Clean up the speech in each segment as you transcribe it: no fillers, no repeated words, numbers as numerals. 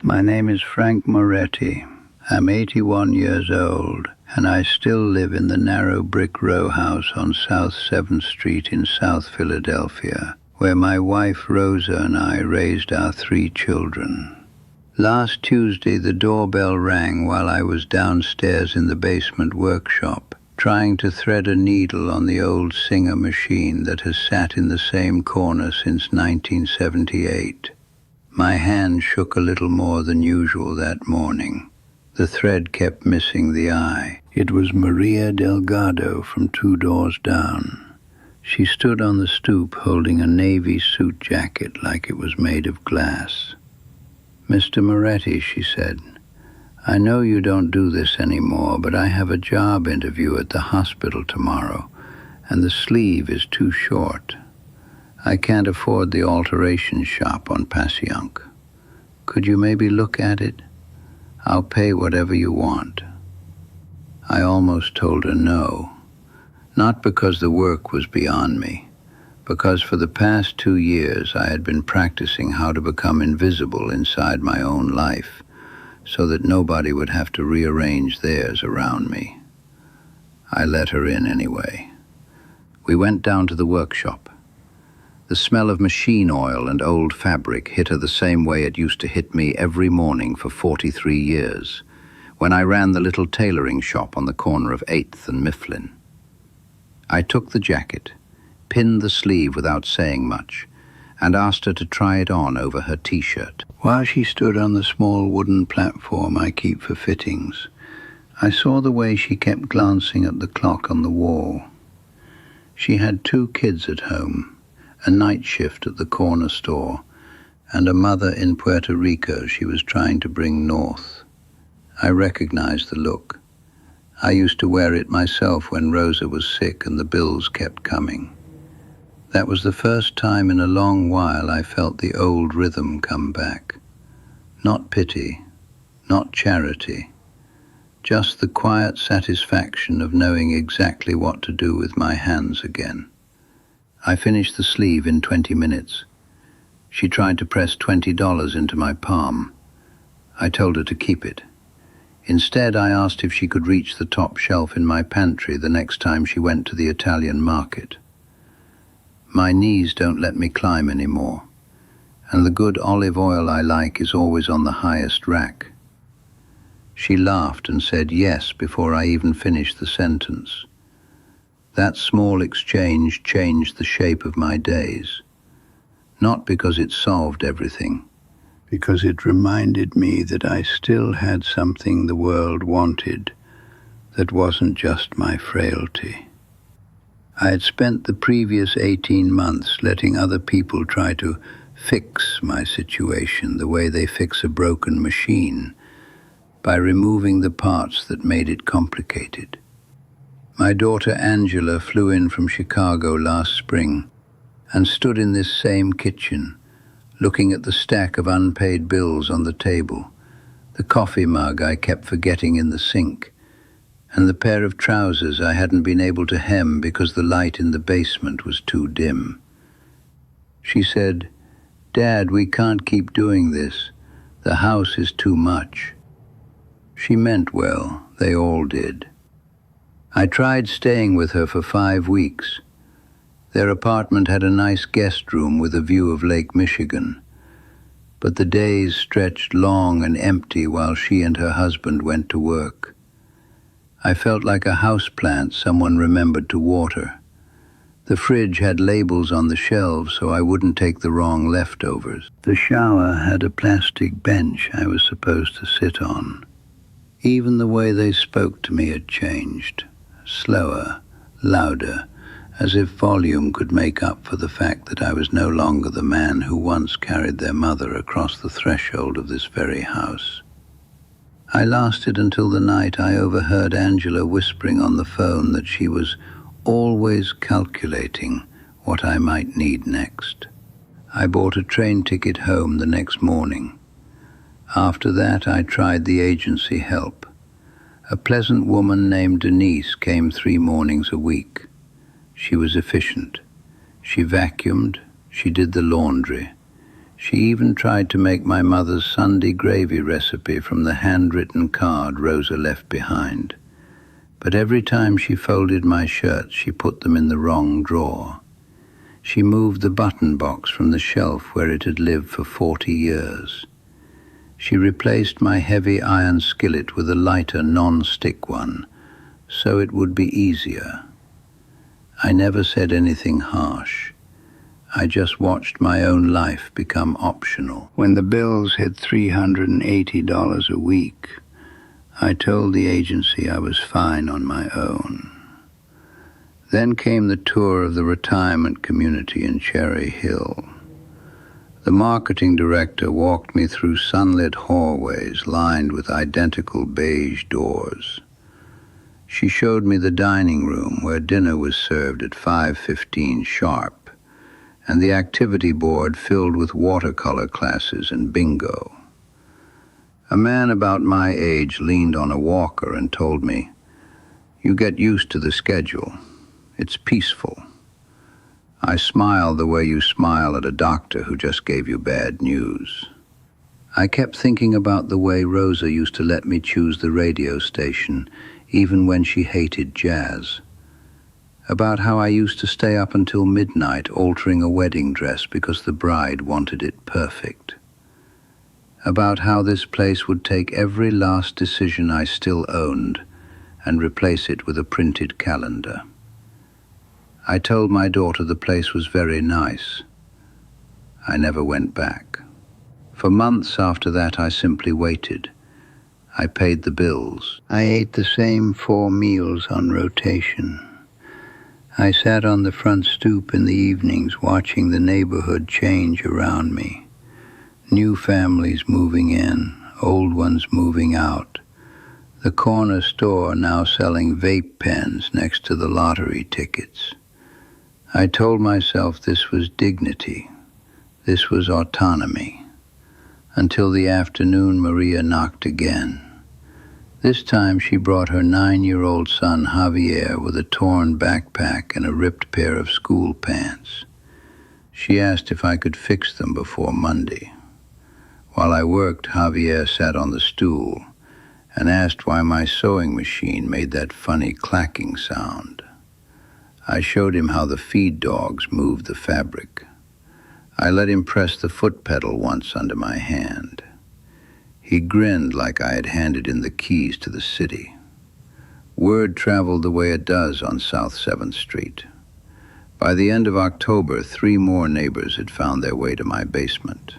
My name is Frank Moretti. I'm 81 years old, and I still live in the narrow brick row house on South 7th Street in South Philadelphia, where my wife Rosa and I raised our 3 children. Last Tuesday, the doorbell rang while I was downstairs in the basement workshop, trying to thread a needle on the old Singer machine that has sat in the same corner since 1978. My hand shook a little more than usual that morning. The thread kept missing the eye. It was Maria Delgado from 2 doors down. She stood on the stoop holding a navy suit jacket like it was made of glass. "Mr. Moretti," she said, "I know you don't do this anymore, but I have a job interview at the hospital tomorrow, and the sleeve is too short. I can't afford the alteration shop on Passyunk. Could you maybe look at it? I'll pay whatever you want." I almost told her no, not because the work was beyond me, because for the past 2 years I had been practicing how to become invisible inside my own life, so that nobody would have to rearrange theirs around me. I let her in anyway. We went down to the workshop. The smell of machine oil and old fabric hit her the same way it used to hit me every morning for 43 years, when I ran the little tailoring shop on the corner of 8th and Mifflin. I took the jacket, pinned the sleeve without saying much, and asked her to try it on over her t-shirt. While she stood on the small wooden platform I keep for fittings, I saw the way she kept glancing at the clock on the wall. She had 2 kids at home, a night shift at the corner store, and a mother in Puerto Rico she was trying to bring north. I recognized the look. I used to wear it myself when Rosa was sick and the bills kept coming. That was the first time in a long while I felt the old rhythm come back. Not pity, not charity, just the quiet satisfaction of knowing exactly what to do with my hands again. I finished the sleeve in 20 minutes. She tried to press $20 into my palm. I told her to keep it. Instead, I asked if she could reach the top shelf in my pantry the next time she went to the Italian market. My knees don't let me climb anymore, and the good olive oil I like is always on the highest rack. She laughed and said yes before I even finished the sentence. That small exchange changed the shape of my days, not because it solved everything, because it reminded me that I still had something the world wanted that wasn't just my frailty. I had spent the previous 18 months letting other people try to fix my situation the way they fix a broken machine, by removing the parts that made it complicated. My daughter Angela flew in from Chicago last spring and stood in this same kitchen, looking at the stack of unpaid bills on the table, the coffee mug I kept forgetting in the sink, and the pair of trousers I hadn't been able to hem because the light in the basement was too dim. She said, "Dad, we can't keep doing this. The house is too much." She meant well, they all did. I tried staying with her for 5 weeks. Their apartment had a nice guest room with a view of Lake Michigan, but the days stretched long and empty while she and her husband went to work. I felt like a houseplant someone remembered to water. The fridge had labels on the shelves so I wouldn't take the wrong leftovers. The shower had a plastic bench I was supposed to sit on. Even the way they spoke to me had changed. Slower, louder, as if volume could make up for the fact that I was no longer the man who once carried their mother across the threshold of this very house. I lasted until the night I overheard Angela whispering on the phone that she was always calculating what I might need next. I bought a train ticket home the next morning. After that, I tried the agency help. A pleasant woman named Denise came 3 mornings a week. She was efficient. She vacuumed, she did the laundry. She even tried to make my mother's Sunday gravy recipe from the handwritten card Rosa left behind. But every time she folded my shirts, she put them in the wrong drawer. She moved the button box from the shelf where it had lived for 40 years. She replaced my heavy iron skillet with a lighter non-stick one, so it would be easier. I never said anything harsh. I just watched my own life become optional. When the bills hit $380 a week, I told the agency I was fine on my own. Then came the tour of the retirement community in Cherry Hill. The marketing director walked me through sunlit hallways lined with identical beige doors. She showed me the dining room where dinner was served at 5:15 sharp, and the activity board filled with watercolor classes and bingo. A man about my age leaned on a walker and told me, "You get used to the schedule. It's peaceful." I smiled the way you smile at a doctor who just gave you bad news. I kept thinking about the way Rosa used to let me choose the radio station, even when she hated jazz. About how I used to stay up until midnight altering a wedding dress because the bride wanted it perfect. About how this place would take every last decision I still owned and replace it with a printed calendar. I told my daughter the place was very nice. I never went back. For months after that, I simply waited. I paid the bills. I ate the same 4 meals on rotation. I sat on the front stoop in the evenings watching the neighborhood change around me. New families moving in, old ones moving out. The corner store now selling vape pens next to the lottery tickets. I told myself this was dignity. This was autonomy. Until the afternoon Maria knocked again. This time she brought her 9-year-old son Javier with a torn backpack and a ripped pair of school pants. She asked if I could fix them before Monday. While I worked, Javier sat on the stool and asked why my sewing machine made that funny clacking sound. I showed him how the feed dogs moved the fabric. I let him press the foot pedal once under my hand. He grinned like I had handed in the keys to the city. Word traveled the way it does on South 7th Street. By the end of October, 3 more neighbors had found their way to my basement.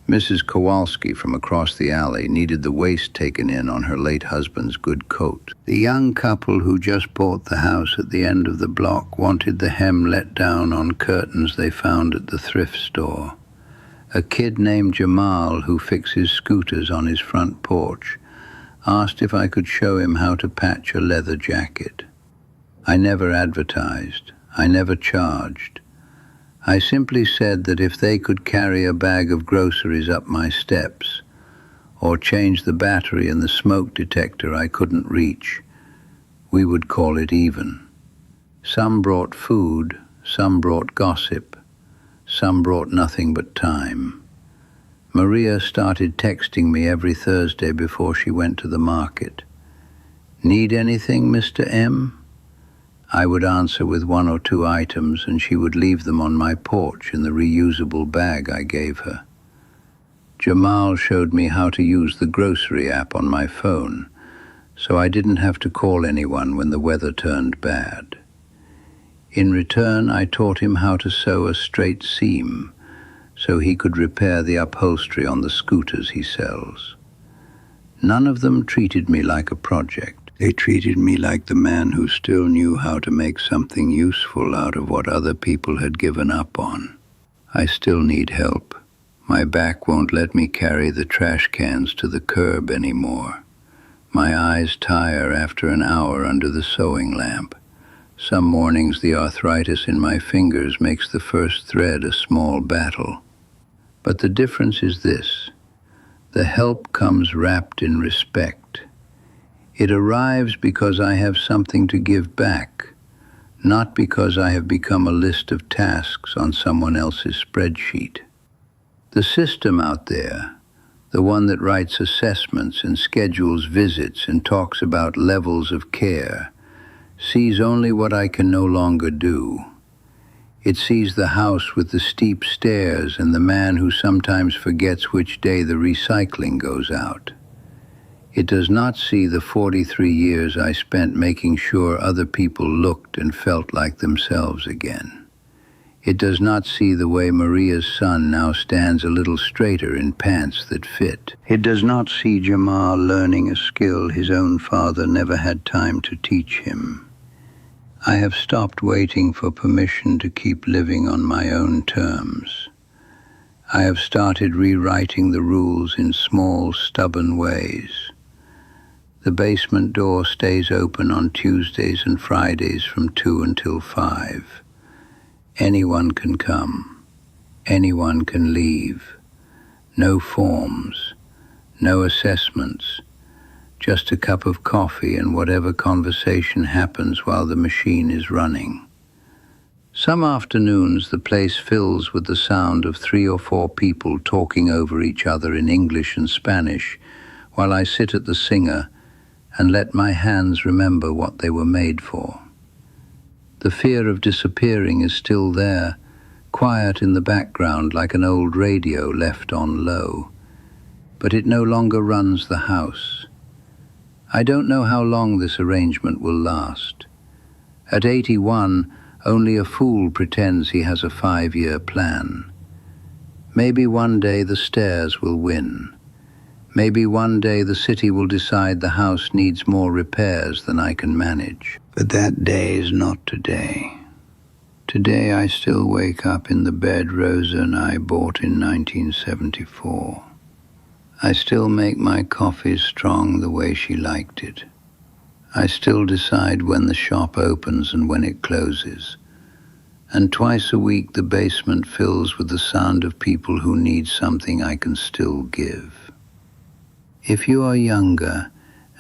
Mrs. Kowalski from across the alley needed the waist taken in on her late husband's good coat. The young couple who just bought the house at the end of the block wanted the hem let down on curtains they found at the thrift store. A kid named Jamal, who fixes scooters on his front porch, asked if I could show him how to patch a leather jacket. I never advertised. I never charged. I simply said that if they could carry a bag of groceries up my steps, or change the battery in the smoke detector I couldn't reach, we would call it even. Some brought food, some brought gossip, some brought nothing but time. Maria started texting me every Thursday before she went to the market. "Need anything, Mr. M?" I would answer with 1 or 2 items, and she would leave them on my porch in the reusable bag I gave her. Jamal showed me how to use the grocery app on my phone, so I didn't have to call anyone when the weather turned bad. In return, I taught him how to sew a straight seam, so he could repair the upholstery on the scooters he sells. None of them treated me like a project. They treated me like the man who still knew how to make something useful out of what other people had given up on. I still need help. My back won't let me carry the trash cans to the curb anymore. My eyes tire after an hour under the sewing lamp. Some mornings the arthritis in my fingers makes the first thread a small battle. But the difference is this: the help comes wrapped in respect. It arrives because I have something to give back, not because I have become a list of tasks on someone else's spreadsheet. The system out there, the one that writes assessments and schedules visits and talks about levels of care, sees only what I can no longer do. It sees the house with the steep stairs and the man who sometimes forgets which day the recycling goes out. It does not see the 43 years I spent making sure other people looked and felt like themselves again. It does not see the way Maria's son now stands a little straighter in pants that fit. It does not see Jamal learning a skill his own father never had time to teach him. I have stopped waiting for permission to keep living on my own terms. I have started rewriting the rules in small, stubborn ways. The basement door stays open on Tuesdays and Fridays from 2 until 5. Anyone can come. Anyone can leave. No forms. No assessments. Just a cup of coffee and whatever conversation happens while the machine is running. Some afternoons the place fills with the sound of 3 or 4 people talking over each other in English and Spanish, while I sit at the singer and let my hands remember what they were made for. The fear of disappearing is still there, quiet in the background like an old radio left on low. But it no longer runs the house. I don't know how long this arrangement will last. At 81, only a fool pretends he has a 5-year plan. Maybe one day the stairs will win. Maybe one day the city will decide the house needs more repairs than I can manage. But that day is not today. Today I still wake up in the bed Rosa and I bought in 1974. I still make my coffee strong the way she liked it. I still decide when the shop opens and when it closes. And twice a week the basement fills with the sound of people who need something I can still give. If you are younger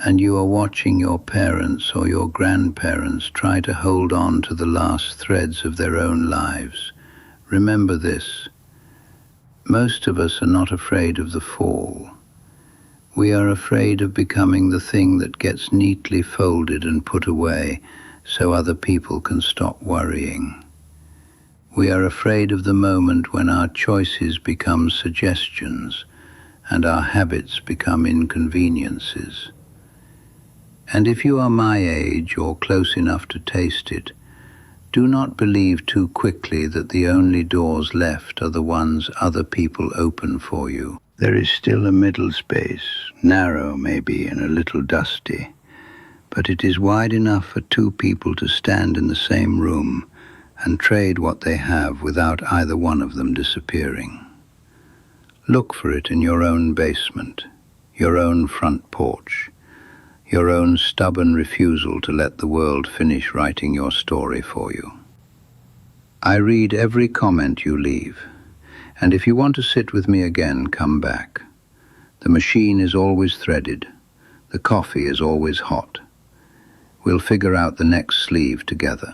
and you are watching your parents or your grandparents try to hold on to the last threads of their own lives, remember this: most of us are not afraid of the fall. We are afraid of becoming the thing that gets neatly folded and put away so other people can stop worrying. We are afraid of the moment when our choices become suggestions and our habits become inconveniences. And if you are my age or close enough to taste it, do not believe too quickly that the only doors left are the ones other people open for you. There is still a middle space, narrow maybe and a little dusty, but it is wide enough for 2 people to stand in the same room and trade what they have without either one of them disappearing. Look for it in your own basement, your own front porch, your own stubborn refusal to let the world finish writing your story for you. I read every comment you leave, and if you want to sit with me again, come back. The machine is always threaded. The coffee is always hot. We'll figure out the next sleeve together.